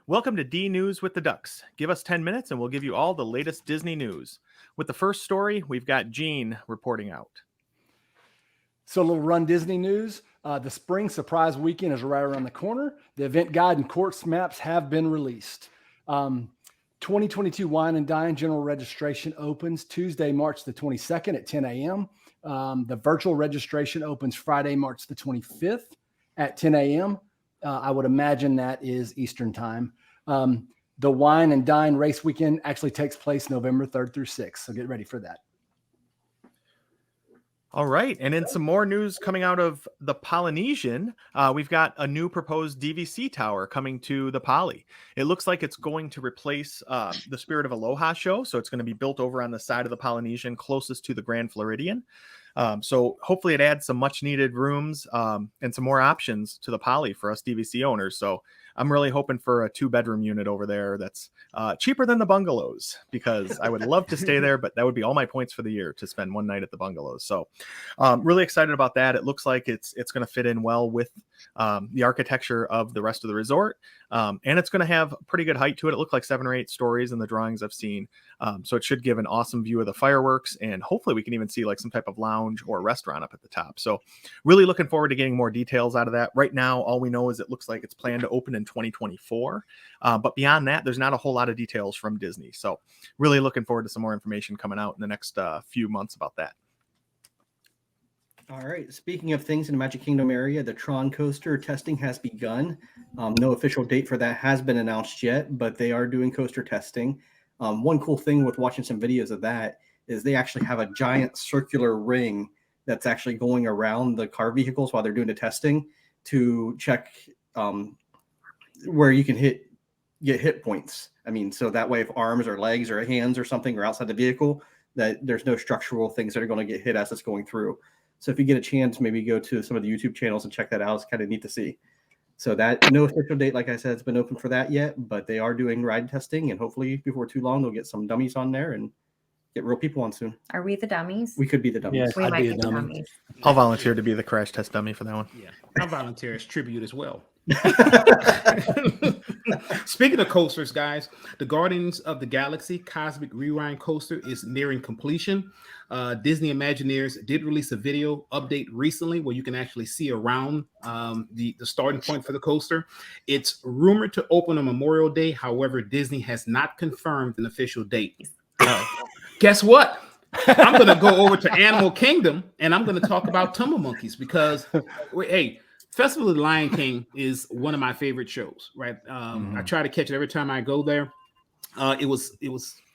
Welcome to D News with the Ducks. Give us 10 minutes and we'll give you all the latest Disney news. With the first story, we've got Gene reporting out. So a little Run Disney news. The spring surprise weekend is right around the corner. The event guide and course maps have been released. 2022 Wine and Dine general registration opens Tuesday, March the 22nd at 10 a.m. The virtual registration opens Friday, March the 25th at 10 a.m. I would imagine that is Eastern time. The Wine and Dine race weekend actually takes place November 3rd through 6th. So get ready for that. All right. And in some more news coming out of the Polynesian, we've got a new proposed DVC tower coming to the Poly. It looks like it's going to replace the Spirit of Aloha show. So it's going to be built over on the side of the Polynesian closest to the Grand Floridian. So hopefully it adds some much needed rooms and some more options to the Poly for us DVC owners. So I'm really hoping for a 2-bedroom unit over there that's cheaper than the bungalows, because I would love to stay there, but that would be all my points for the year to spend one night at the bungalows. So really excited about that. It looks like it's going to fit in well with the architecture of the rest of the resort. And it's going to have pretty good height to it. It looked like 7 or 8 stories in the drawings I've seen. So it should give an awesome view of the fireworks. And hopefully we can even see like some type of lounge or restaurant up at the top. So really looking forward to getting more details out of that. Right now, all we know is it looks like it's planned to open in 2024. But beyond that, there's not a whole lot of details from Disney. So really looking forward to some more information coming out in the next few months about that. All right. Speaking of things in the Magic Kingdom area, the Tron coaster testing has begun. No official date for that has been announced yet, but they are doing coaster testing. One cool thing with watching some videos of that is they actually have a giant circular ring that's actually going around the car vehicles while they're doing the testing to check where you can get hit points. I mean, so that way if arms or legs or hands or something are outside the vehicle, that there's no structural things that are going to get hit as it's going through. So if you get a chance, maybe go to some of the YouTube channels and check that out. It's kind of neat to see. So that no official date, like I said, has been open for that yet, but they are doing ride testing, and hopefully before too long, they'll get some dummies on there and get real people on soon. Are we the dummies? We could be the dummies. Yes, We I'd might be be a the dummy. dummies. I'll volunteer to be the crash test dummy for that one. Yeah, I'll volunteer as tribute as well. Speaking of coasters, guys, the Guardians of the Galaxy Cosmic Rewind coaster is nearing completion. Disney Imagineers did release a video update recently where you can actually see around the starting point for the coaster. It's rumored to open on Memorial Day. However, Disney has not confirmed an official date. Guess what? I'm going to go over to Animal Kingdom and I'm going to talk about Tumble Monkeys because, hey, Festival of the Lion King is one of my favorite shows, right? I try to catch it every time I go there. It was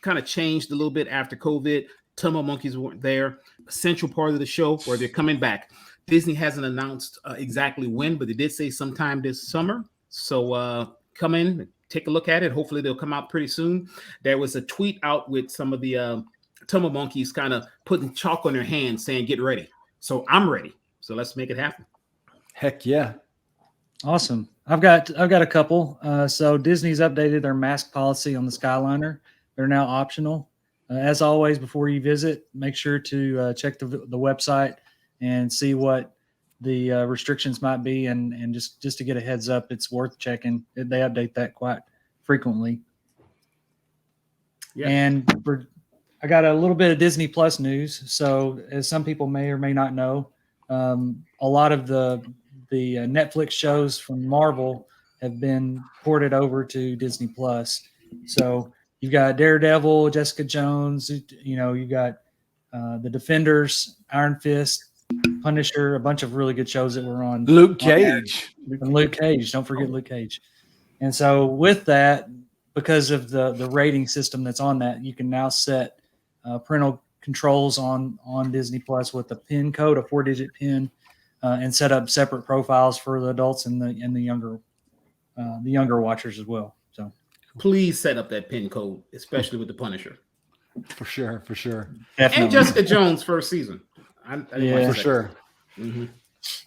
kind of changed a little bit after COVID. Tumble Monkeys weren't there. A central part of the show where they're coming back. Disney hasn't announced exactly when, but they did say sometime this summer. So come in, take a look at it. Hopefully they'll come out pretty soon. There was a tweet out with some of the Tumble Monkeys kind of putting chalk on their hands saying, get ready. So I'm ready. So let's make it happen. Heck yeah. Awesome. I've got a couple. So Disney's updated their mask policy on the Skyliner. They're now optional. As always, before you visit, make sure to check the website and see what the restrictions might be. And just to get a heads up, it's worth checking. They update that quite frequently. Yeah. And I got a little bit of Disney Plus news. So as some people may or may not know, a lot of the Netflix shows from Marvel have been ported over to Disney Plus. So you've got Daredevil, Jessica Jones, you got The Defenders, Iron Fist, Punisher, a bunch of really good shows that were on. Luke Cage. And Luke Cage. Don't forget Luke Cage. And so with that, because of the rating system that's on that, you can now set parental controls on Disney Plus with a PIN code, a 4-digit PIN, and set up separate profiles for the adults and the younger watchers as well. So please set up that PIN code, especially with the Punisher. For sure. definitely. And Jessica Jones' first season. Yeah, for sure. Mm-hmm.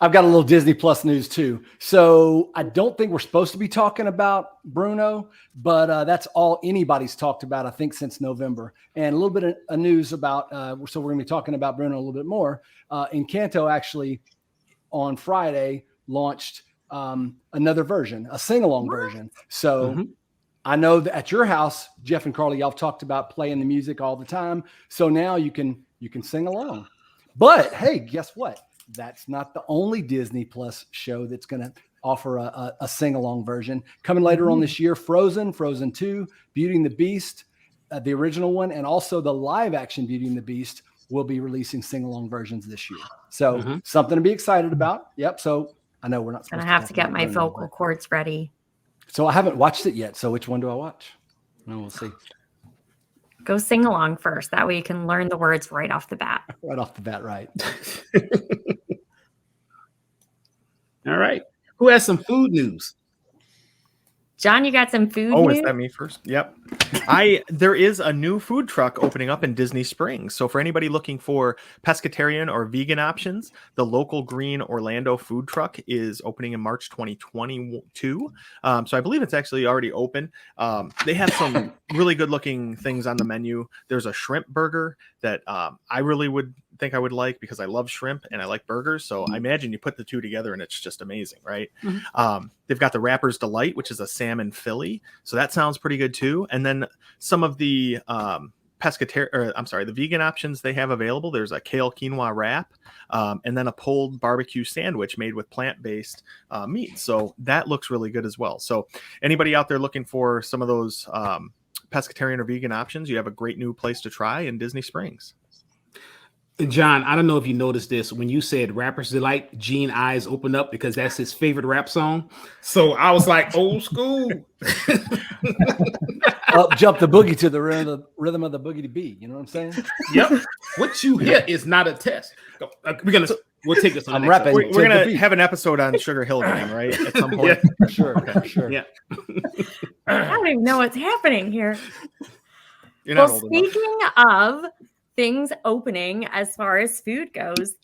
I've got a little Disney Plus news too. So I don't think we're supposed to be talking about Bruno, but that's all anybody's talked about, I think, since November. And a little bit of news about, so we're going to be talking about Bruno a little bit more. Encanto actually on Friday launched another version, a sing-along version. So I know that at your house, Jeff and Carly, y'all have talked about playing the music all the time. So now you can sing along. But hey, guess what? That's not the only Disney Plus show that's going to offer a sing-along version. Coming later on this year, Frozen 2, Beauty and the Beast, the original one, and also the live-action Beauty and the Beast will be releasing sing-along versions this year. So something to be excited about. Yep. So I know we're not supposed Gonna have to get my Bruno, vocal cords ready. So I haven't watched it yet. So which one do I watch? No, we'll see. Go sing along first. That way you can learn the words right off the bat. Right off the bat, right. All right. Who has some food news? John, you got some food Oh, news? is that me first? Yep. There is a new food truck opening up in Disney Springs. So for anybody looking for pescatarian or vegan options, the local Green Orlando food truck is opening in March 2022. So I believe it's actually already open. They have some really good looking things on the menu. There's a shrimp burger that I really would think I would like because I love shrimp and I like burgers. So I imagine you put the two together and it's just amazing, right? They've got the Rapper's Delight, which is a salmon Philly. So that sounds pretty good too. And then some of the the vegan options they have available. There's a kale quinoa wrap, and then a pulled barbecue sandwich made with plant-based meat. So that looks really good as well. So anybody out there looking for some of those pescatarian or vegan options, you have a great new place to try in Disney Springs. John, I don't know if you noticed this. When you said Rapper's Delight, Gene eyes opened up because that's his favorite rap song. So I was like, old school. Up jump the boogie to the rhythm of the boogie to be. You know what I'm saying? Yep. What you hear is not a test. We'll take this on. I'm rapping. We're going to have an episode on Sugar Hill Gang, right? At some point. Yeah. For sure. Yeah. I don't even know what's happening here. You're not Well, old enough. speaking of things opening as far as food goes,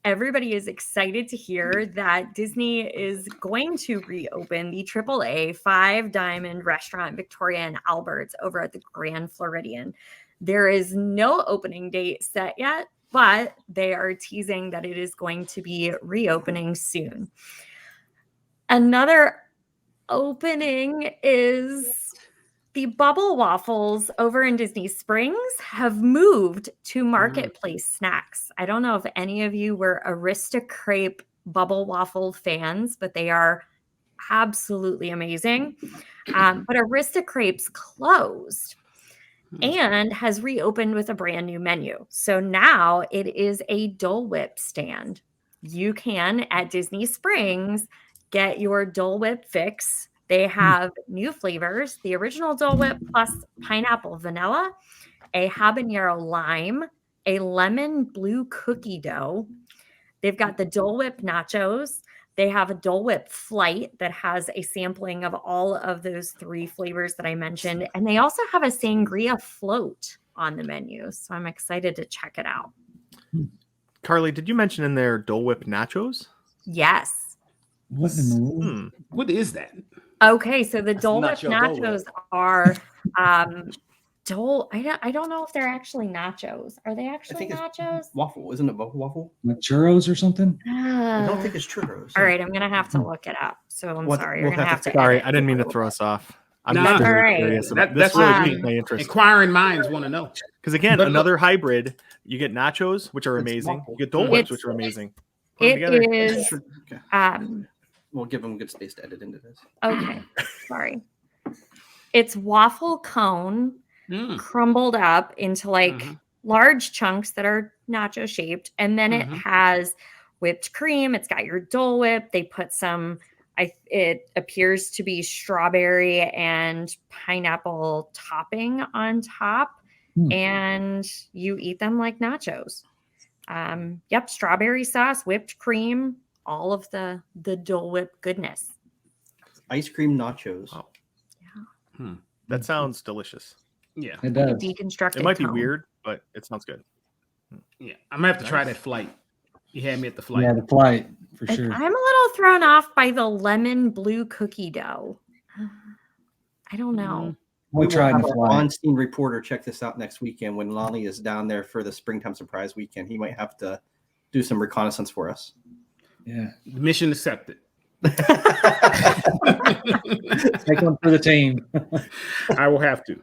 everybody is excited to hear that Disney is going to reopen the AAA Five Diamond Restaurant Victoria and Albert's over at the Grand Floridian. There is no opening date set yet, but they are teasing that it is going to be reopening soon. Another opening is the Bubble Waffles over in Disney Springs have moved to Marketplace Snacks. I don't know if any of you were Aristocrape Bubble Waffle fans, but they are absolutely amazing. But Aristocrape's closed and has reopened with a brand new menu. So now it is a Dole Whip stand. You can, at Disney Springs, get your Dole Whip fix. They have new flavors, the original Dole Whip plus pineapple vanilla, a habanero lime, a lemon blue cookie dough. They've got the Dole Whip nachos. They have a Dole Whip flight that has a sampling of all of those three flavors that I mentioned. And they also have a sangria float on the menu. So I'm excited to check it out. Carly, did you mention in there Dole Whip nachos? Yes. What in the world? What is that? Okay, so the Dole Whip nacho Dole nachos Whip. are Dole. I don't know if they're actually nachos. Are they I actually think it's nachos? waffle, isn't it? Waffle? Like churros or something? I don't think it's churros. All right, I'm gonna have to look it up. So I'm What- sorry, you're we'll gonna have have to- to. Sorry, edit I didn't it mean a to little throw bit. us off. I'm Nah. just That's all very right. curious. That's This really really deep. piqued my interest. Inquiring minds want to know. Because again, But look- another hybrid. You get nachos, which are It's amazing. waffle. You get Dole Mm. Whips, It's- which are amazing. Put 'em It together. is. Sure. Okay. We'll give them good space to edit into this. Okay. Sorry. It's waffle cone crumbled up into like large chunks that are nacho shaped, and then it has whipped cream. It's got your Dole Whip. They put some. It appears to be strawberry and pineapple topping on top, and you eat them like nachos. Yep, strawberry sauce, whipped cream, all of the Dole Whip goodness. Ice cream nachos. Wow. Yeah, That sounds delicious. Yeah. It like a does. deconstructed. It might be cone. weird, but it sounds good. Yeah. I'm gonna have to try that flight. You had me at the flight. Yeah, the flight for Like, sure. I'm a little thrown off by the lemon blue cookie dough. I don't know. We'll will try have the our flight. on-scene reporter check this out next weekend when Lonnie is down there for the springtime surprise weekend. He might have to do some reconnaissance for us. Yeah. Mission accepted. Take one for the team. I will have to.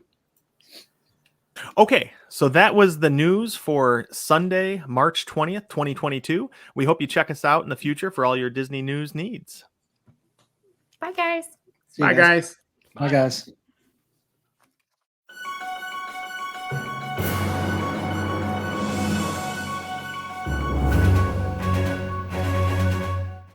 Okay, so that was the news for Sunday, March 20th, 2022. We hope you check us out in the future for all your Disney news needs. Bye, guys. See you Bye, guys. Bye, guys.